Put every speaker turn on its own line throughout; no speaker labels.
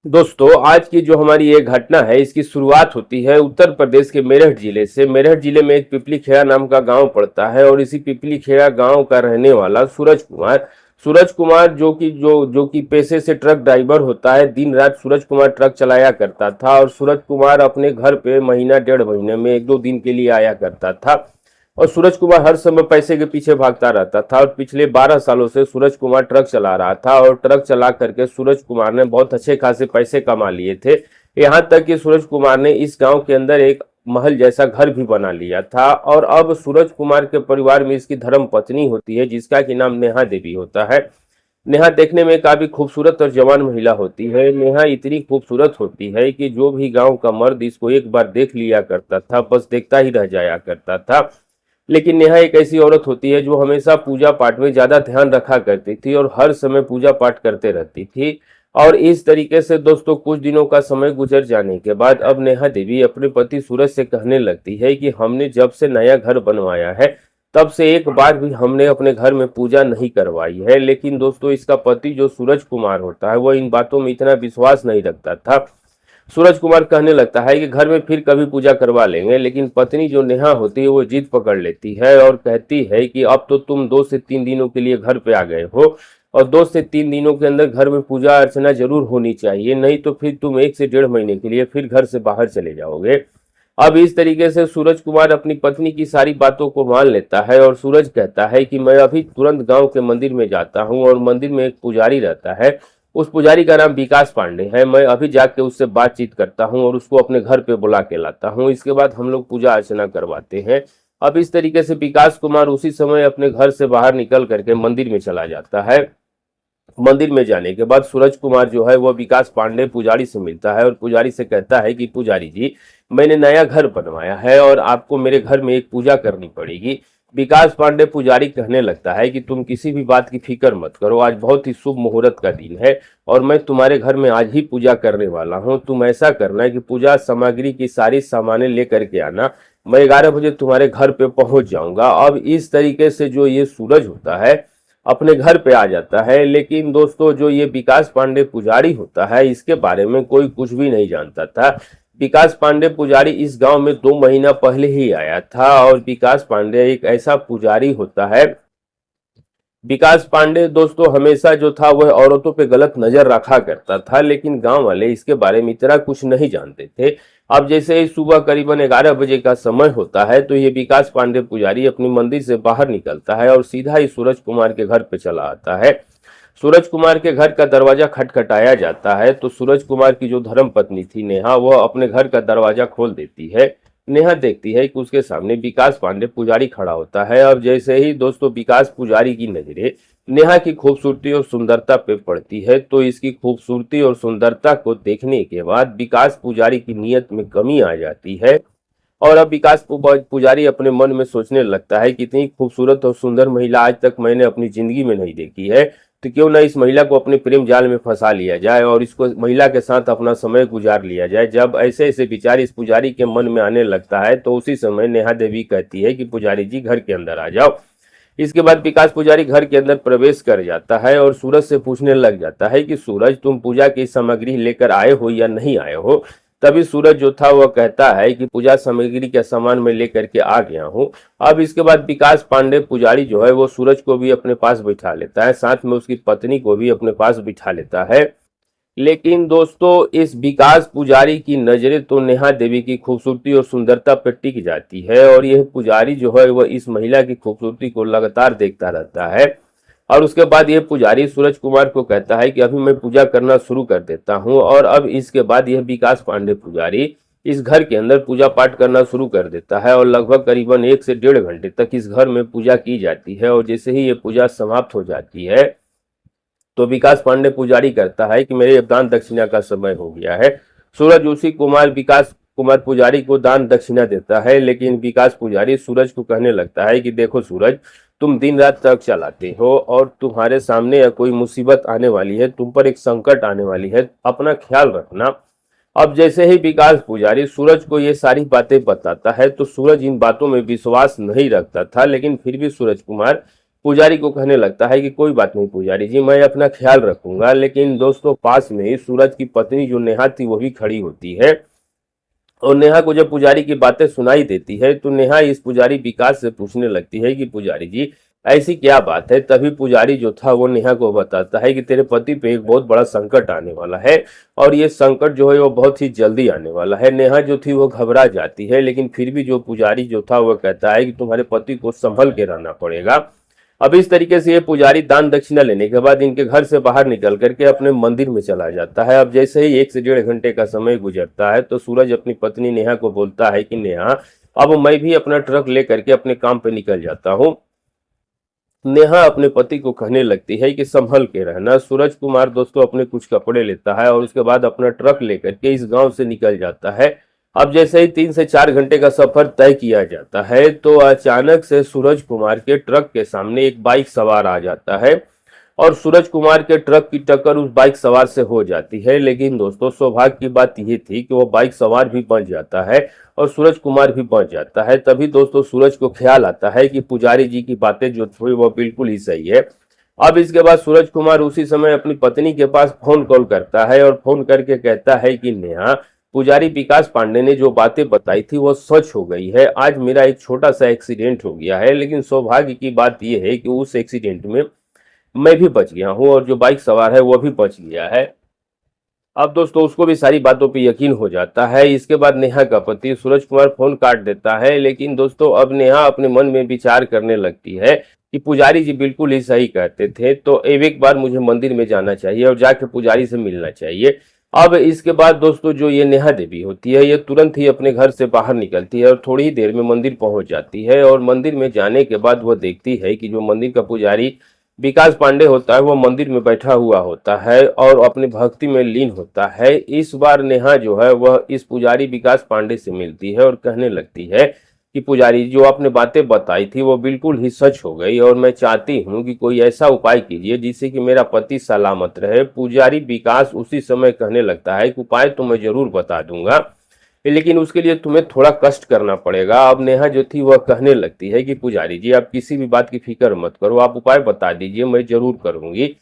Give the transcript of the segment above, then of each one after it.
दोस्तों, आज की जो हमारी ये घटना है इसकी शुरुआत होती है उत्तर प्रदेश के मेरठ जिले से। मेरठ जिले में एक पिपली खेड़ा नाम का गांव पड़ता है और इसी पिपली खेड़ा गांव का रहने वाला सूरज कुमार जो कि पेशे से ट्रक ड्राइवर होता है। दिन रात सूरज कुमार ट्रक चलाया करता था और सूरज कुमार अपने घर पे महीना डेढ़ महीने में एक दो दिन के लिए आया करता था। और सूरज कुमार हर समय पैसे के पीछे भागता रहता था और पिछले 12 सालों से सूरज कुमार ट्रक चला रहा था और ट्रक चला करके सूरज कुमार ने बहुत अच्छे खासे पैसे कमा लिए थे। यहाँ तक कि सूरज कुमार ने इस गांव के अंदर एक महल जैसा घर भी बना लिया था। और अब सूरज कुमार के परिवार में इसकी धर्म पत्नी होती है जिसका कि नाम नेहा देवी होता है। नेहा देखने में काफी खूबसूरत और जवान महिला होती है। नेहा इतनी खूबसूरत होती है कि जो भी गांव का मर्द इसको एक बार देख लिया करता था, बस देखता ही रह जाया करता था। लेकिन नेहा एक ऐसी औरत होती है जो हमेशा पूजा पाठ में ज्यादा ध्यान रखा करती थी और हर समय पूजा पाठ करते रहती थी। और इस तरीके से दोस्तों कुछ दिनों का समय गुजर जाने के बाद अब नेहा देवी अपने पति सूरज से कहने लगती है कि हमने जब से नया घर बनवाया है तब से एक बार भी हमने अपने घर में पूजा नहीं करवाई है। लेकिन दोस्तों इसका पति जो सूरज कुमार होता है वह इन बातों में इतना विश्वास नहीं रखता था। सूरज कुमार कहने लगता है कि घर में फिर कभी पूजा करवा लेंगे, लेकिन पत्नी जो नेहा होती है वो जिद पकड़ लेती है और कहती है कि अब तो तुम 2 से 3 दिनों के लिए घर पे आ गए हो और 2 से 3 दिनों के अंदर घर में पूजा अर्चना जरूर होनी चाहिए, नहीं तो फिर तुम 1 से 1.5 महीने के लिए फिर घर से बाहर चले जाओगे। अब इस तरीके से सूरज कुमार अपनी पत्नी की सारी बातों को मान लेता है और सूरज कहता है कि मैं अभी तुरंत गांव के मंदिर में जाता हूं और मंदिर में एक पुजारी रहता है, उस पुजारी का नाम विकास पांडे है। मैं अभी जाके उससे बातचीत करता हूँ और उसको अपने घर पे बुला के लाता हूँ। इसके बाद हम लोग पूजा अर्चना करवाते हैं। अब इस तरीके से विकास कुमार उसी समय अपने घर से बाहर निकल करके मंदिर में चला जाता है। मंदिर में जाने के बाद सूरज कुमार जो है वह विकास पांडे पुजारी से मिलता है और पुजारी से कहता है कि पुजारी जी, मैंने नया घर बनवाया है और आपको मेरे घर में एक पूजा करनी पड़ेगी। विकास पांडे पुजारी कहने लगता है कि तुम किसी भी बात की फिक्र मत करो, आज बहुत ही शुभ मुहूर्त का दिन है और मैं तुम्हारे घर में आज ही पूजा करने वाला हूँ। तुम ऐसा करना है कि पूजा सामग्री की सारी सामानें लेकर के आना, मैं 11 बजे तुम्हारे घर पे पहुंच जाऊंगा। अब इस तरीके से जो ये सूरज होता है अपने घर पे आ जाता है। लेकिन दोस्तों जो ये विकास पांडे पुजारी होता है इसके बारे में कोई कुछ भी नहीं जानता था। विकास पांडे पुजारी इस गांव में 2 महीना पहले ही आया था और विकास पांडे एक ऐसा पुजारी होता है। विकास पांडे दोस्तों हमेशा जो था वह औरतों पे गलत नजर रखा करता था, लेकिन गांव वाले इसके बारे में इतना कुछ नहीं जानते थे। अब जैसे ही सुबह करीबन 11 बजे का समय होता है तो ये विकास पांडे पुजारी अपनी मंदिर से बाहर निकलता है और सीधा ही सूरज कुमार के घर पे चला आता है। सूरज कुमार के घर का दरवाजा खटखटाया जाता है तो सूरज कुमार की जो धर्म पत्नी थी नेहा वह अपने घर का दरवाजा खोल देती है। नेहा देखती है कि उसके सामने विकास पांडे पुजारी खड़ा होता है। अब जैसे ही दोस्तों विकास पुजारी की नजरें नेहा की खूबसूरती और सुंदरता पे पड़ती है तो इसकी खूबसूरती और सुंदरता को देखने के बाद विकास पुजारी की नीयत में कमी आ जाती है। और अब विकास पुजारी अपने मन में सोचने लगता है कि इतनी खूबसूरत और सुंदर महिला आज तक मैंने अपनी जिंदगी में नहीं देखी है, तो क्यों ना इस महिला को अपने प्रेम जाल में फंसा लिया जाए और इसको महिला के साथ अपना समय गुजार लिया जाए। जब ऐसे ऐसे विचार इस पुजारी के मन में आने लगता है तो उसी समय नेहा देवी कहती है कि पुजारी जी घर के अंदर आ जाओ। इसके बाद विकास पुजारी घर के अंदर प्रवेश कर जाता है और सूरज से पूछने लग जाता है कि सूरज, तुम पूजा की सामग्री लेकर आए हो या नहीं आए हो। तभी सूरज जो था वह कहता है कि पूजा सामग्री का सामान मैं लेकर के आ गया हूँ। अब इसके बाद विकास पांडे पुजारी जो है वो सूरज को भी अपने पास बिठा लेता है, साथ में उसकी पत्नी को भी अपने पास बिठा लेता है। लेकिन दोस्तों इस विकास पुजारी की नजरें तो नेहा देवी की खूबसूरती और सुंदरता पर टिक जाती है और यह पुजारी जो है वह इस महिला की खूबसूरती को लगातार देखता रहता है। और उसके बाद यह पुजारी सूरज कुमार को कहता है कि अभी मैं पूजा करना शुरू कर देता हूं। और अब इसके बाद यह विकास पांडे पुजारी इस घर के अंदर पूजा पाठ करना शुरू कर देता है और लगभग करीबन 1 से 1.5 घंटे तक इस घर में पूजा की जाती है। और जैसे ही ये पूजा समाप्त हो जाती है तो विकास पांडे पुजारी कहता है कि मेरे दान दक्षिणा का समय हो गया है। सूरज उसी विकास कुमार पुजारी को दान दक्षिणा देता है, लेकिन विकास पुजारी सूरज को कहने लगता है कि देखो सूरज, तुम दिन रात ट्रक चलाते हो और तुम्हारे सामने या कोई मुसीबत आने वाली है, तुम पर एक संकट आने वाली है, अपना ख्याल रखना। अब जैसे ही विकास पुजारी सूरज को ये सारी बातें बताता है तो सूरज इन बातों में विश्वास नहीं रखता था, लेकिन फिर भी सूरज कुमार पुजारी को कहने लगता है कि कोई बात नहीं पुजारी जी, मैं अपना ख्याल रखूंगा। लेकिन दोस्तों पास में ही सूरज की पत्नी जो नेहा थी वो भी खड़ी होती है, और नेहा को जब पुजारी की बातें सुनाई देती है तो नेहा इस पुजारी विकास से पूछने लगती है कि पुजारी जी ऐसी क्या बात है। तभी पुजारी जो था वो नेहा को बताता है कि तेरे पति पे एक बहुत बड़ा संकट आने वाला है, और ये संकट जो है वो बहुत ही जल्दी आने वाला है। नेहा जो थी वो घबरा जाती है, लेकिन फिर भी जो पुजारी जो था वो कहता है कि तुम्हारे पति को संभल के रहना पड़ेगा। अब इस तरीके से ये पुजारी दान दक्षिणा लेने के बाद इनके घर से बाहर निकल करके अपने मंदिर में चला जाता है। अब जैसे ही 1 से 1.5 घंटे का समय गुजरता है तो सूरज अपनी पत्नी नेहा को बोलता है कि नेहा, अब मैं भी अपना ट्रक लेकर के अपने काम पे निकल जाता हूँ। नेहा अपने पति को कहने लगती है कि संभल के रहना। सूरज कुमार दोस्तों अपने कुछ कपड़े लेता है और उसके बाद अपना ट्रक लेकर के इस गांव से निकल जाता है। अब जैसे ही 3 से 4 घंटे का सफर तय किया जाता है तो अचानक से सूरज कुमार के ट्रक के सामने एक बाइक सवार आ जाता है, और सूरज कुमार के ट्रक की टक्कर उस बाइक सवार से हो जाती है। लेकिन दोस्तों सौभाग्य की बात यह थी कि वो बाइक सवार भी बच जाता है और सूरज कुमार भी बच जाता है। तभी दोस्तों सूरज को ख्याल आता है कि पुजारी जी की बातें जो थी वो बिल्कुल ही सही है। अब इसके बाद सूरज कुमार उसी समय अपनी पत्नी के पास फोन कॉल करता है और फोन करके कहता है कि नेहा, पुजारी विकास पांडे ने जो बातें बताई थी वो सच हो गई है। आज मेरा एक छोटा सा एक्सीडेंट हो गया है, लेकिन सौभाग्य की बात यह है कि उस एक्सीडेंट में मैं भी बच गया हूं और जो बाइक सवार है वो भी बच गया है। अब दोस्तों उसको भी सारी बातों पे यकीन हो जाता है। इसके बाद नेहा का पति सूरज कुमार फोन काट देता है, लेकिन दोस्तों अब नेहा अपने मन में विचार करने लगती है कि पुजारी जी बिल्कुल ही सही कहते थे, तो एक बार मुझे मंदिर में जाना चाहिए और जाके पुजारी से मिलना चाहिए। अब इसके बाद दोस्तों जो ये नेहा देवी होती है ये तुरंत ही अपने घर से बाहर निकलती है और थोड़ी ही देर में मंदिर पहुंच जाती है, और मंदिर में जाने के बाद वह देखती है कि जो मंदिर का पुजारी विकास पांडे होता है वो मंदिर में बैठा हुआ होता है और अपनी भक्ति में लीन होता है। इस बार नेहा जो है वह इस पुजारी विकास पांडे से मिलती है और कहने लगती है कि पुजारी जो आपने बातें बताई थी वो बिल्कुल ही सच हो गई, और मैं चाहती हूँ कि कोई ऐसा उपाय कीजिए जिससे कि मेरा पति सलामत रहे। पुजारी विकास उसी समय कहने लगता है कि उपाय तो मैं जरूर बता दूंगा, लेकिन उसके लिए तुम्हें थोड़ा कष्ट करना पड़ेगा। अब नेहा जो थी वह कहने लगती है कि पुजारी जी आप किसी भी बात की फिक्र मत करो, आप उपाय बता दीजिए, मैं जरूर करूंगी।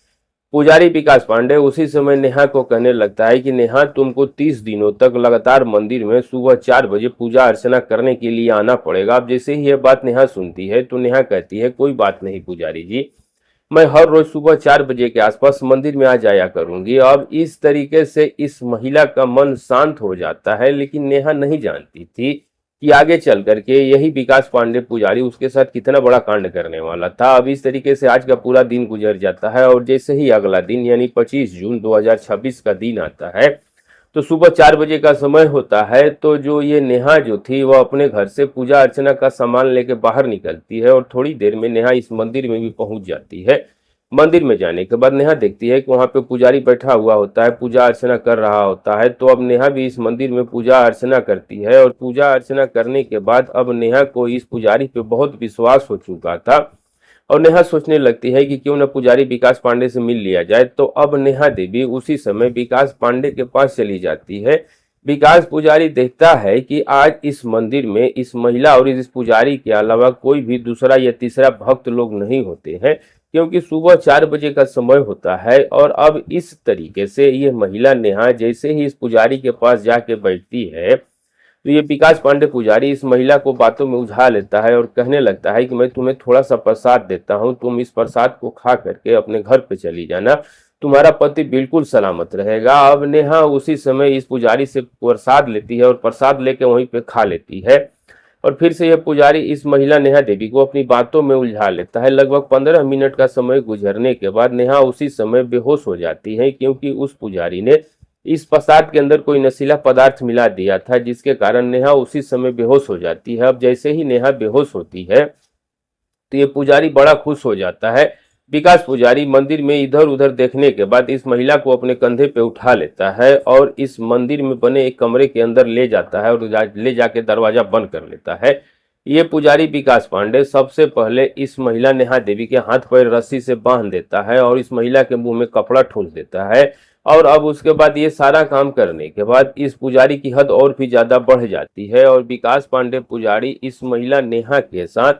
पुजारी विकास पांडे उसी समय नेहा को कहने लगता है कि नेहा तुमको 30 दिनों तक लगातार मंदिर में सुबह 4 बजे पूजा अर्चना करने के लिए आना पड़ेगा। अब जैसे ही यह बात नेहा सुनती है तो नेहा कहती है कोई बात नहीं पुजारी जी, मैं हर रोज सुबह 4 बजे के आसपास मंदिर में आ जाया करूंगी। अब इस तरीके से इस महिला का मन शांत हो जाता है, लेकिन नेहा नहीं जानती थी कि आगे चल करके यही विकास पांडे पुजारी उसके साथ कितना बड़ा कांड करने वाला था। अब इस तरीके से आज का पूरा दिन गुजर जाता है, और जैसे ही अगला दिन यानी 25 जून 2026 का दिन आता है तो सुबह 4 बजे का समय होता है। तो जो ये नेहा जो थी वह अपने घर से पूजा अर्चना का सामान लेके बाहर निकलती है, और थोड़ी देर में नेहा इस मंदिर में भी पहुंच जाती है। मंदिर में जाने के बाद नेहा देखती है कि वहां पे पुजारी बैठा हुआ होता है, पूजा अर्चना कर रहा होता है। तो अब नेहा भी इस मंदिर में पूजा अर्चना करती है, और पूजा अर्चना करने के बाद अब नेहा को इस पुजारी पे बहुत विश्वास हो चुका था, और नेहा सोचने लगती है कि क्यों न पुजारी विकास पांडे से मिल लिया जाए। तो अब नेहा देवी उसी समय विकास पांडे के पास चली जाती है। विकास पुजारी देखता है कि आज इस मंदिर में इस महिला और इस पुजारी के अलावा कोई भी दूसरा या तीसरा भक्त लोग नहीं होते हैं, क्योंकि सुबह 4 बजे का समय होता है। और अब इस तरीके से ये महिला नेहा जैसे ही इस पुजारी के पास जाके बैठती है तो ये विकास पांडे पुजारी इस महिला को बातों में उलझा लेता है और कहने लगता है कि मैं तुम्हें थोड़ा सा प्रसाद देता हूँ, तुम इस प्रसाद को खा करके अपने घर पे चली जाना, तुम्हारा पति बिल्कुल सलामत रहेगा। अब नेहा उसी समय इस पुजारी से प्रसाद लेती है और प्रसाद लेके वहीं पे खा लेती है, और फिर से यह पुजारी इस महिला नेहा देवी को अपनी बातों में उलझा लेता है। लगभग 15 मिनट का समय गुजरने के बाद नेहा उसी समय बेहोश हो जाती है, क्योंकि उस पुजारी ने इस प्रसाद के अंदर कोई नशीला पदार्थ मिला दिया था, जिसके कारण नेहा उसी समय बेहोश हो जाती है। अब जैसे ही नेहा बेहोश होती है तो ये पुजारी बड़ा खुश हो जाता है। विकास पुजारी मंदिर में इधर उधर देखने के बाद इस महिला को अपने कंधे पे उठा लेता है और इस मंदिर में बने एक कमरे के अंदर ले जाता है और ले जाके दरवाजा बंद कर लेता है। ये पुजारी विकास पांडे सबसे पहले इस महिला नेहा देवी के हाथ पैर रस्सी से बांध देता है और इस महिला के मुंह में कपड़ा ठूंस देता है, और अब उसके बाद ये सारा काम करने के बाद इस पुजारी की हद और भी ज्यादा बढ़ जाती है, और विकास पांडे पुजारी इस महिला नेहा के साथ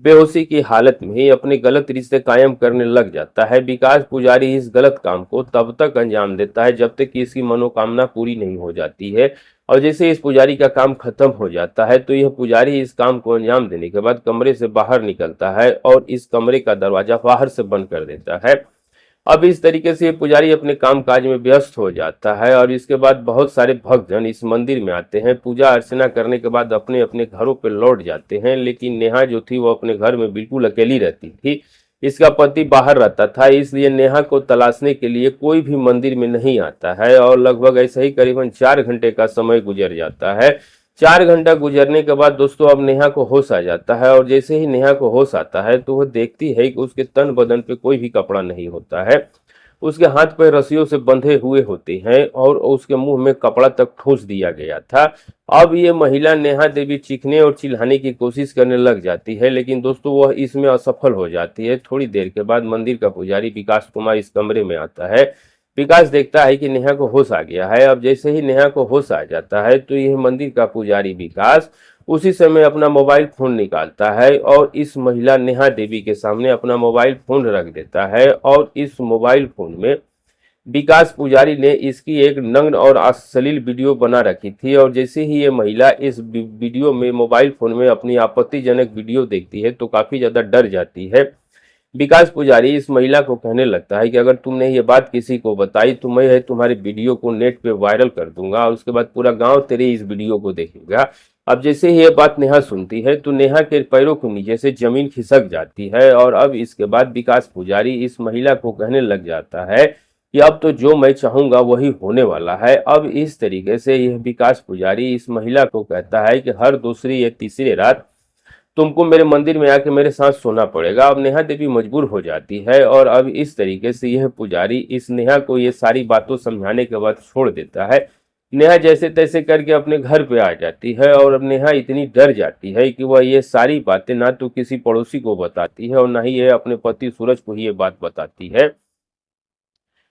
बेहोशी की हालत में ही अपने गलत रिश्ते कायम करने लग जाता है। विकास पुजारी इस गलत काम को तब तक अंजाम देता है जब तक कि इसकी मनोकामना पूरी नहीं हो जाती है। और जैसे इस पुजारी का काम खत्म हो जाता है तो यह पुजारी इस काम को अंजाम देने के बाद कमरे से बाहर निकलता है और इस कमरे का दरवाजा बाहर से बंद कर देता है। अब इस तरीके से ये पुजारी अपने काम काज में व्यस्त हो जाता है और इसके बाद बहुत सारे भक्तजन इस मंदिर में आते हैं। पूजा अर्चना करने के बाद अपने अपने घरों पर लौट जाते हैं, लेकिन नेहा जो थी वो अपने घर में बिल्कुल अकेली रहती थी। इसका पति बाहर रहता था, इसलिए नेहा को तलाशने के लिए कोई भी मंदिर में नहीं आता है और लगभग ऐसे ही करीबन 4 घंटे का समय गुजर जाता है। 4 घंटा गुजरने के बाद दोस्तों अब नेहा को होश आ जाता है और जैसे ही नेहा को होश आता है तो वह देखती है कि उसके तन बदन पे कोई भी कपड़ा नहीं होता है। उसके हाथ पैर रस्सियों से बंधे हुए होते हैं और उसके मुंह में कपड़ा तक ठूंस दिया गया था। अब ये महिला नेहा देवी चीखने और चिल्लाने की कोशिश करने लग जाती है, लेकिन दोस्तों वह इसमें असफल हो जाती है। थोड़ी देर के बाद मंदिर का पुजारी विकास कुमार इस कमरे में आता है। विकास देखता है कि नेहा को होश आ गया है। अब जैसे ही नेहा को होश आ जाता है तो यह मंदिर का पुजारी विकास उसी समय अपना मोबाइल फोन निकालता है और इस महिला नेहा देवी के सामने अपना मोबाइल फोन रख देता है और इस मोबाइल फोन में विकास पुजारी ने इसकी एक नग्न और अश्लील वीडियो बना रखी थी। और जैसे ही ये महिला इस वीडियो में मोबाइल फोन में अपनी आपत्तिजनक वीडियो देखती है तो काफी ज्यादा डर जाती है। विकास पुजारी इस महिला को कहने लगता है कि अगर तुमने ये बात किसी को बताई तो मैं है तुम्हारे वीडियो को नेट पे वायरल कर दूंगा और उसके बाद पूरा गांव तेरे इस वीडियो को देखेगा। अब जैसे ही ये बात नेहा सुनती है तो नेहा के पैरों के नीचे से जमीन खिसक जाती है और अब इसके बाद विकास पुजारी इस महिला को कहने लग जाता है कि अब तो जो मैं चाहूंगा वही होने वाला है। अब इस तरीके से यह विकास पुजारी इस महिला को कहता है कि हर दूसरी या तीसरी रात तुमको मेरे मंदिर में आके मेरे साथ सोना पड़ेगा। अब नेहा देवी मजबूर हो जाती है और अब इस तरीके से यह पुजारी इस नेहा को ये सारी बातों समझाने के बाद छोड़ देता है। नेहा जैसे तैसे करके अपने घर पे आ जाती है और अब नेहा इतनी डर जाती है कि वह ये सारी बातें ना तो किसी पड़ोसी को बताती है और ना ही यह अपने पति सूरज को ही ये बात बताती है।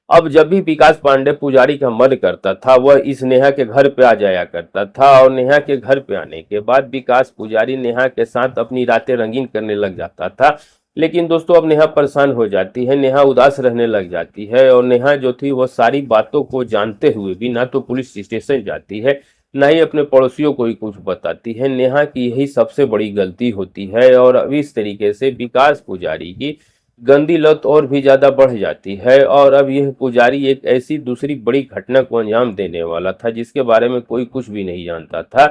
अब जब भी विकास पांडे पुजारी का मन करता था वह इस नेहा के घर पे आ जाया करता था और नेहा के घर पे आने के बाद विकास पुजारी नेहा के साथ अपनी रातें रंगीन करने लग जाता था। लेकिन दोस्तों अब नेहा परेशान हो जाती है, नेहा उदास रहने लग जाती है और नेहा जो थी वह सारी बातों को जानते हुए भी ना तो पुलिस स्टेशन जाती है ना ही अपने पड़ोसियों को ही कुछ बताती है। नेहा की यही सबसे बड़ी गलती होती है और अब इस तरीके से विकास पुजारी की गंदी लत और भी ज्यादा बढ़ जाती है और अब यह पुजारी एक ऐसी दूसरी बड़ी घटना को अंजाम देने वाला था जिसके बारे में कोई कुछ भी नहीं जानता था।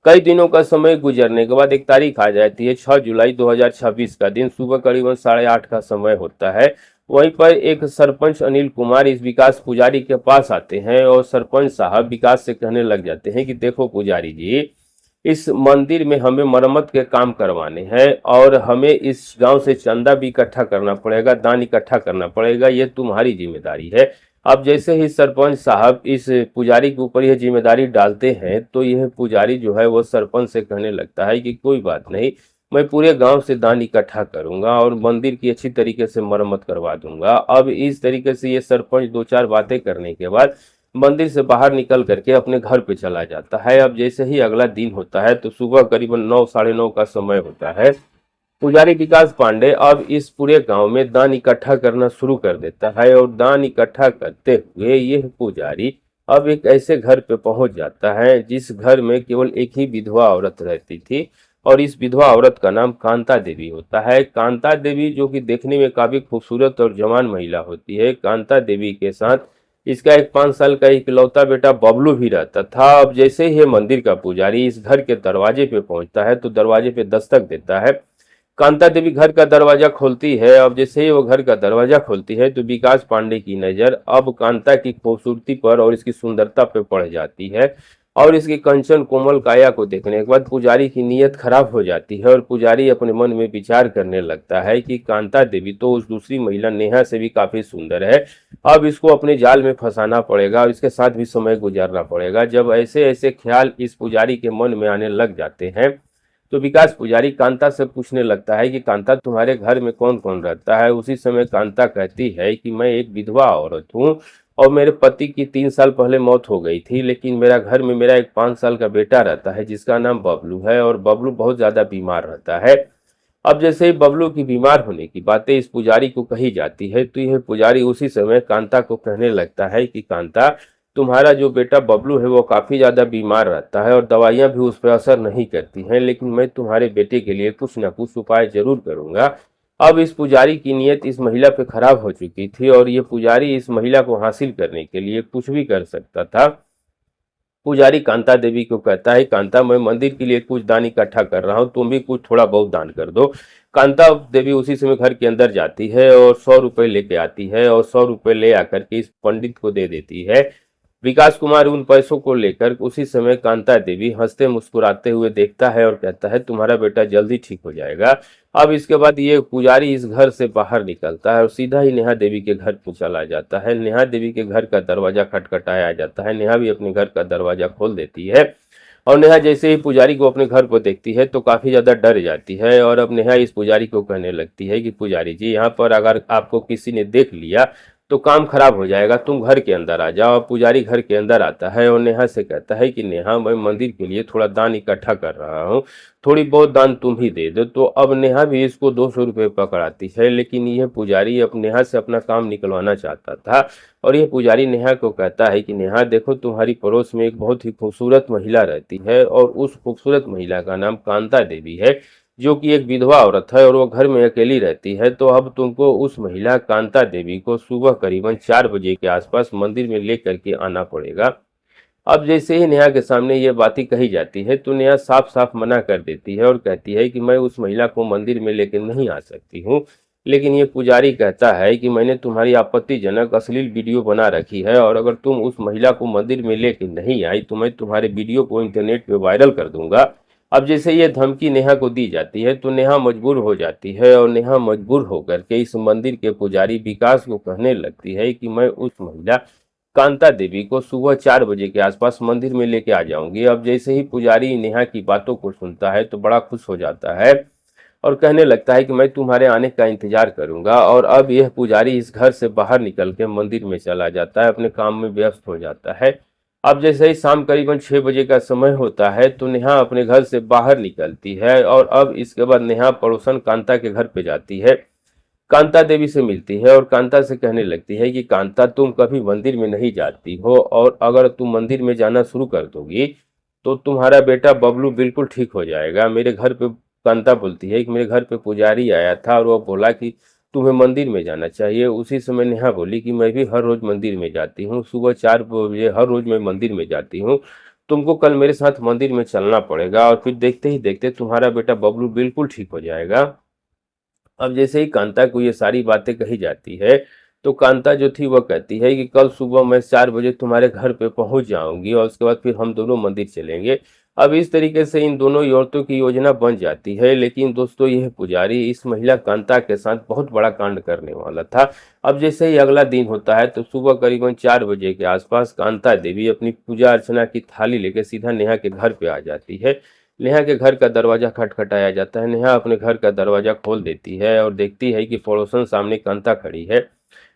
कई दिनों का समय गुजरने के बाद एक तारीख आ जाती है, 6 जुलाई 2026 का दिन, सुबह करीबन 8:30 का समय होता है। वहीं पर एक सरपंच अनिल कुमार इस विकास पुजारी के पास आते हैं और सरपंच साहब विकास से कहने लग जाते हैं कि देखो पुजारी जी, इस मंदिर में हमें मरम्मत के काम करवाने हैं और हमें इस गांव से चंदा भी इकट्ठा करना पड़ेगा, दान इकट्ठा करना पड़ेगा, ये तुम्हारी जिम्मेदारी है। अब जैसे ही सरपंच साहब इस पुजारी के ऊपर यह जिम्मेदारी डालते हैं तो यह पुजारी जो है वो सरपंच से कहने लगता है कि कोई बात नहीं, मैं पूरे गांव से दान इकट्ठा करूंगा और मंदिर की अच्छी तरीके से मरम्मत करवा दूंगा। अब इस तरीके से ये सरपंच दो चार बातें करने के बाद मंदिर से बाहर निकल करके अपने घर पे चला जाता है। अब जैसे ही अगला दिन होता है तो सुबह करीबन 9 साढ़े 9 का समय होता है। पुजारी विकास पांडे अब इस पूरे गांव में दान इकट्ठा करना शुरू कर देता है और दान इकट्ठा करते हुए यह पुजारी अब एक ऐसे घर पे पहुंच जाता है जिस घर में केवल एक ही विधवा औरत रहती थी और इस विधवा औरत का नाम कांता देवी होता है। कांता देवी जो कि देखने में काफी खूबसूरत और जवान महिला होती है। कांता देवी के साथ इसका एक 5 साल का इकलौता बेटा बबलू भी रहता था। अब जैसे ही मंदिर का पुजारी इस घर के दरवाजे पे पहुंचता है तो दरवाजे पे दस्तक देता है। कांता देवी घर का दरवाजा खोलती है। अब जैसे ही वो घर का दरवाजा खोलती है तो विकास पांडे की नजर अब कांता की खूबसूरती पर और इसकी सुंदरता पे पड़ जाती है और इसकी कंचन कोमल काया को देखने के बाद पुजारी की नीयत खराब हो जाती है और पुजारी अपने मन में विचार करने लगता है कि कांता देवी तो उस दूसरी महिला नेहा से भी काफी सुंदर है, अब इसको अपने जाल में फंसाना पड़ेगा और इसके साथ भी समय गुजारना पड़ेगा। जब ऐसे ऐसे ख्याल इस पुजारी के मन में आने लग जाते हैं तो विकास पुजारी कांता से पूछने लगता है कि कांता तुम्हारे घर में कौन कौन रहता है। उसी समय कांता कहती है कि मैं एक विधवा औरत हूँ और मेरे पति की 3 साल पहले मौत हो गई थी, लेकिन मेरा घर में मेरा एक 5 साल का बेटा रहता है जिसका नाम बबलू है और बबलू बहुत ज्यादा बीमार रहता है। अब जैसे ही बबलू की बीमार होने की बातें इस पुजारी को कही जाती है तो यह पुजारी उसी समय कांता को कहने लगता है कि कांता, तुम्हारा जो बेटा बबलू है वो काफी ज्यादा बीमार रहता है और दवाइयां भी उस पर असर नहीं करती हैं, लेकिन मैं तुम्हारे बेटे के लिए कुछ न कुछ उपाय जरूर करूंगा। अब इस पुजारी की नीयत इस महिला पे खराब हो चुकी थी और ये पुजारी इस महिला को हासिल करने के लिए कुछ भी कर सकता था। पुजारी कांता देवी को कहता है, कांता मैं मंदिर के लिए कुछ दान इकट्ठा कर रहा हूँ, तुम भी कुछ थोड़ा बहुत दान कर दो। कांता देवी उसी समय घर के अंदर जाती है और 100 रुपए लेके आती है और 100 रुपए ले आकर के इस पंडित को दे देती है। विकास कुमार उन पैसों को लेकर उसी समय कांता देवी हंसते मुस्कुराते हुए देखता है और कहता है, तुम्हारा बेटा जल्दी ठीक हो जाएगा। अब इसके बाद ये पुजारी इस घर से बाहर निकलता है और सीधा ही नेहा देवी के घर को चला जाता है। नेहा देवी के घर का दरवाजा खटखटाया जाता है। नेहा भी अपने घर का दरवाजा खोल देती है और नेहा जैसे ही पुजारी को अपने घर को देखती है तो काफी ज्यादा डर जाती है और अब नेहा इस पुजारी को कहने लगती है कि पुजारी जी, यहाँ पर अगर आपको किसी ने देख लिया तो काम खराब हो जाएगा, तुम घर के अंदर आ जाओ। पुजारी घर के अंदर आता है और नेहा से कहता है कि नेहा, मैं मंदिर के लिए थोड़ा दान इकट्ठा कर रहा हूँ, थोड़ी बहुत दान तुम ही दे दो। तो अब नेहा भी इसको 200 रुपये पकड़ाती है, लेकिन यह पुजारी अब नेहा से अपना काम निकलवाना चाहता था और यह पुजारी नेहा को कहता है कि नेहा देखो, तुम्हारी पड़ोस में एक बहुत ही खूबसूरत महिला रहती है और उस खूबसूरत महिला का नाम कांता देवी है, जो कि एक विधवा औरत है और वो घर में अकेली रहती है। तो अब तुमको उस महिला कांता देवी को सुबह करीबन 4 बजे के आसपास मंदिर में लेकर के आना पड़ेगा। अब जैसे ही नेहा के सामने ये बातें कही जाती है तो नेहा साफ साफ मना कर देती है और कहती है कि मैं उस महिला को मंदिर में लेकर नहीं आ सकती हूँ। लेकिन ये पुजारी कहता है कि मैंने तुम्हारी आपत्तिजनक अश्लील वीडियो बना रखी है और अगर तुम उस महिला को मंदिर में लेकर नहीं आई तो मैं तुम्हारे वीडियो को इंटरनेट पे वायरल कर दूंगा। अब जैसे ये धमकी नेहा को दी जाती है तो नेहा मजबूर हो जाती है और नेहा मजबूर होकर के इस मंदिर के पुजारी विकास को कहने लगती है कि मैं उस महिला कांता देवी को सुबह 4 बजे के आसपास मंदिर में लेके आ जाऊंगी। अब जैसे ही पुजारी नेहा की बातों को सुनता है तो बड़ा खुश हो जाता है और कहने लगता है कि मैं तुम्हारे आने का इंतजार करूंगा। और अब यह पुजारी इस घर से बाहर निकल के मंदिर में चला जाता है, अपने काम में व्यस्त हो जाता है। अब जैसे ही शाम करीबन 6 बजे का समय होता है तो नेहा अपने घर से बाहर निकलती है और अब इसके बाद नेहा पड़ोसन कांता के घर पे जाती है। कांता देवी से मिलती है और कांता से कहने लगती है कि कांता, तुम कभी मंदिर में नहीं जाती हो और अगर तुम मंदिर में जाना शुरू कर दोगी तो तुम्हारा बेटा बबलू बिल्कुल ठीक हो जाएगा। मेरे घर पे, कांता बोलती है कि मेरे घर पे पुजारी आया था और वो बोला कि तुम्हें मंदिर में जाना चाहिए। उसी समय नेहा बोली कि मैं भी हर रोज मंदिर में जाती हूँ, सुबह 4 बजे हर रोज मैं मंदिर में जाती हूँ। तुमको कल मेरे साथ मंदिर में चलना पड़ेगा और फिर देखते ही देखते तुम्हारा बेटा बबलू बिल्कुल ठीक हो जाएगा। अब जैसे ही कांता को ये सारी बातें कही जाती है तो कांता जो थी वह कहती है कि कल सुबह मैं 4 बजे तुम्हारे घर पे पहुंच जाऊंगी और उसके बाद फिर हम दोनों मंदिर चलेंगे। अब इस तरीके से इन दोनों औरतों की योजना बन जाती है, लेकिन दोस्तों यह पुजारी इस महिला कांता के साथ बहुत बड़ा कांड करने वाला था। अब जैसे ही अगला दिन होता है तो सुबह करीबन 4 बजे के आसपास कांता देवी अपनी पूजा अर्चना की थाली लेकर सीधा नेहा के घर पे आ जाती है। नेहा के घर का दरवाजा खटखटाया जाता है। नेहा अपने घर का दरवाजा खोल देती है और देखती है कि पड़ोसन सामने कांता खड़ी है।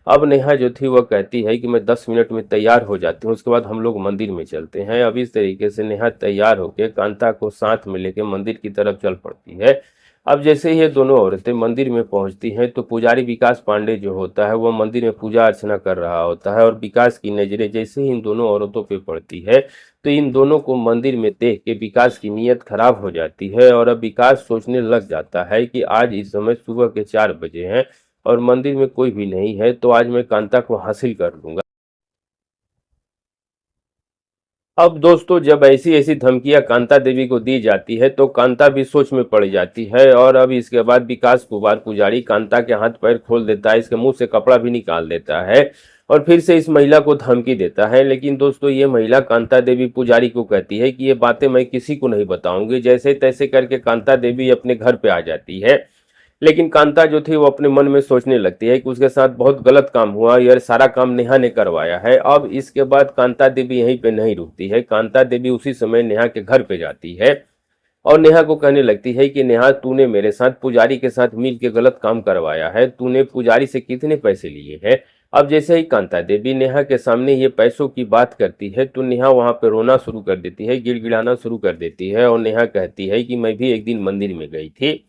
अब नेहा जो थी वह कहती है कि मैं 10 मिनट में तैयार हो जाती हूँ, उसके बाद हम लोग मंदिर में चलते हैं। अब इस तरीके से नेहा तैयार होकर कांता को साथ में लेकर मंदिर की तरफ चल पड़ती है। अब जैसे ही ये दोनों औरतें मंदिर में पहुंचती हैं तो पुजारी विकास पांडे जो होता है वह मंदिर में पूजा अर्चना कर रहा होता है और विकास की नजरें जैसे ही इन दोनों औरतों पे पड़ती है तो इन दोनों को मंदिर में देख के विकास की नीयत खराब हो जाती है और अब विकास सोचने लग जाता है कि आज इस समय सुबह के 4 बजे हैं और मंदिर में कोई भी नहीं है, तो आज मैं कांता को हासिल कर लूंगा। अब दोस्तों जब ऐसी ऐसी धमकियां कांता देवी को दी जाती है तो कांता भी सोच में पड़ जाती है और अब इसके बाद विकास कुमार पुजारी कांता के हाथ पैर खोल देता है, इसके मुंह से कपड़ा भी निकाल देता है और फिर से इस महिला को धमकी देता है। लेकिन दोस्तों ये महिला कांता देवी पुजारी को कहती है कि ये बातें मैं किसी को नहीं बताऊंगी। जैसे तैसे करके कांता देवी अपने घर पे आ जाती है। लेकिन कांता जो थी वो अपने मन में सोचने लगती है कि उसके साथ बहुत गलत काम हुआ, यह सारा काम नेहा ने करवाया है। अब इसके बाद कांता देवी यहीं पे नहीं रुकती है। कांता देवी उसी समय नेहा के घर पे जाती है और नेहा को कहने लगती है कि नेहा, तूने मेरे साथ पुजारी के साथ मिल के गलत काम करवाया है, तूने पुजारी से कितने पैसे लिए हैं। अब जैसे ही कांता देवी नेहा के सामने ये पैसों की बात करती है तो नेहा वहां पे रोना शुरू कर देती है, गिड़गिड़ाना शुरू कर देती है और नेहा कहती है कि मैं भी एक दिन मंदिर में गई थी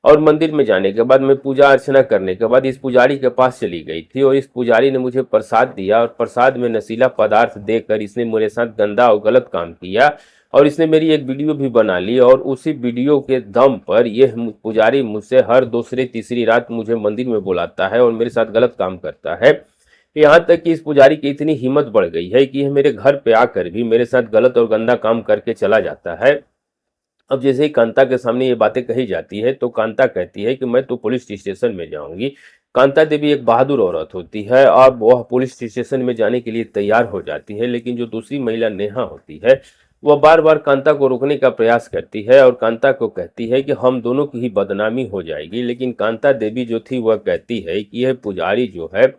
और मंदिर में जाने के बाद मैं पूजा अर्चना करने के बाद इस पुजारी के पास चली गई थी और इस पुजारी ने मुझे प्रसाद दिया और प्रसाद में नशीला पदार्थ देकर इसने मेरे साथ गंदा और गलत काम किया और इसने मेरी एक वीडियो भी बना ली और उसी वीडियो के दम पर यह पुजारी मुझसे हर दूसरी तीसरी रात मुझे मंदिर में बुलाता है और मेरे साथ गलत काम करता है। यहाँ तक कि इस पुजारी की इतनी हिम्मत बढ़ गई है कि यह मेरे घर पे आकर भी मेरे साथ गलत और गंदा काम करके चला जाता है। अब जैसे ही कांता के सामने ये बातें कही जाती है तो कांता कहती है कि मैं तो पुलिस स्टेशन में जाऊंगी। कांता देवी एक बहादुर औरत होती है और वह पुलिस स्टेशन में जाने के लिए तैयार हो जाती है, लेकिन जो दूसरी महिला नेहा होती है वह बार बार कांता को रोकने का प्रयास करती है और कांता को कहती है कि हम दोनों की ही बदनामी हो जाएगी। लेकिन कांता देवी जो थी वह कहती है कि यह पुजारी जो है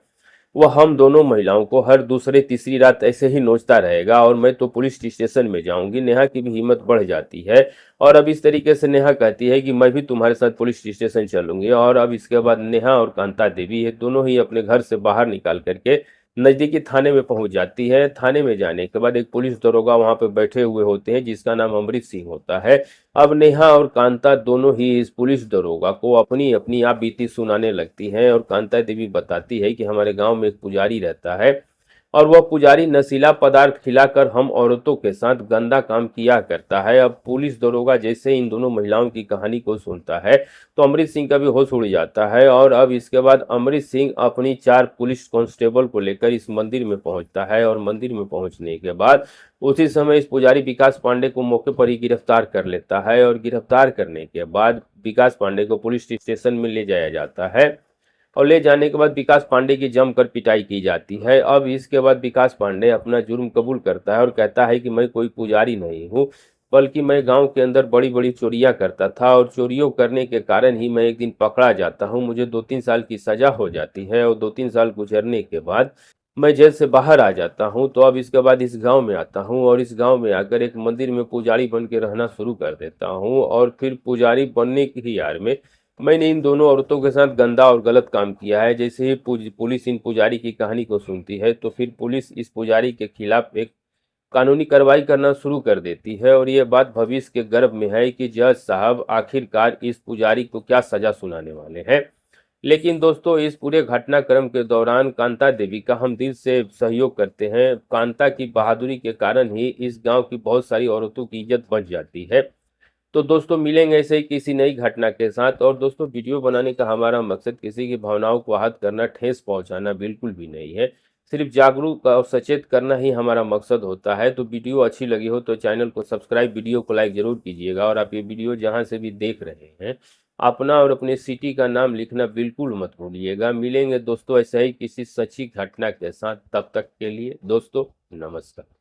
वह हम दोनों महिलाओं को हर दूसरे तीसरी रात ऐसे ही नोचता रहेगा और मैं तो पुलिस स्टेशन में जाऊंगी। नेहा की भी हिम्मत बढ़ जाती है और अब इस तरीके से नेहा कहती है कि मैं भी तुम्हारे साथ पुलिस स्टेशन चलूंगी। और अब इसके बाद नेहा और कांता देवी ये दोनों ही अपने घर से बाहर निकाल करके नजदीकी थाने में पहुंच जाती है। थाने में जाने के बाद एक पुलिस दरोगा वहां पे बैठे हुए होते हैं जिसका नाम अमृत सिंह होता है। अब नेहा और कांता दोनों ही इस पुलिस दरोगा को अपनी अपनी आप बीती सुनाने लगती हैं और कांता देवी बताती है कि हमारे गांव में एक पुजारी रहता है और वह पुजारी नशीला पदार्थ खिलाकर हम औरतों के साथ गंदा काम किया करता है। अब पुलिस दरोगा जैसे इन दोनों महिलाओं की कहानी को सुनता है तो अमृत सिंह का भी होश उड़ जाता है और अब इसके बाद अमृत सिंह अपनी 4 पुलिस कांस्टेबल को लेकर इस मंदिर में पहुंचता है और मंदिर में पहुंचने के बाद उसी समय इस पुजारी विकास पांडे को मौके पर ही गिरफ्तार कर लेता है और गिरफ्तार करने के बाद विकास पांडे को पुलिस स्टेशन में ले जाया जाता है और ले जाने के बाद विकास पांडे की जमकर पिटाई की जाती है। अब इसके बाद विकास पांडे अपना जुर्म कबूल करता है और कहता है कि मैं कोई पुजारी नहीं हूँ, बल्कि मैं गांव के अंदर बड़ी बड़ी चोरियां करता था और चोरियों करने के कारण ही मैं एक दिन पकड़ा जाता हूँ। मुझे 2-3 साल की सजा हो जाती है और 2-3 साल गुजरने के बाद मैं जेल से बाहर आ जाता हूँ। तो अब इसके बाद इस गांव में आता हूँ और इस गांव में आकर एक मंदिर में पुजारी बन के रहना शुरू कर देता हूँ और फिर पुजारी बनने की ही यार में मैंने इन दोनों औरतों के साथ गंदा और गलत काम किया है। जैसे ही पुलिस इन पुजारी की कहानी को सुनती है तो फिर पुलिस इस पुजारी के खिलाफ एक कानूनी कार्रवाई करना शुरू कर देती है और ये बात भविष्य के गर्भ में है कि जज साहब आखिरकार इस पुजारी को क्या सजा सुनाने वाले हैं। लेकिन दोस्तों इस पूरे घटनाक्रम के दौरान कांता देवी का हम दिल से सहयोग करते हैं। कांता की बहादुरी के कारण ही इस गांव की बहुत सारी औरतों की इज्जत बच जाती है। तो दोस्तों मिलेंगे ऐसे ही किसी नई घटना के साथ। और दोस्तों वीडियो बनाने का हमारा मकसद किसी की भावनाओं को आहत करना, ठेस पहुंचाना बिल्कुल भी नहीं है। सिर्फ जागरूक और सचेत करना ही हमारा मकसद होता है। तो वीडियो अच्छी लगी हो तो चैनल को सब्सक्राइब, वीडियो को लाइक जरूर कीजिएगा। और आप ये वीडियो जहां से भी देख रहे हैं अपना और अपने सिटी का नाम लिखना बिल्कुल मत भूलिएगा। मिलेंगे दोस्तों ऐसे ही किसी सच्ची घटना के साथ। तब तक के लिए दोस्तों नमस्कार।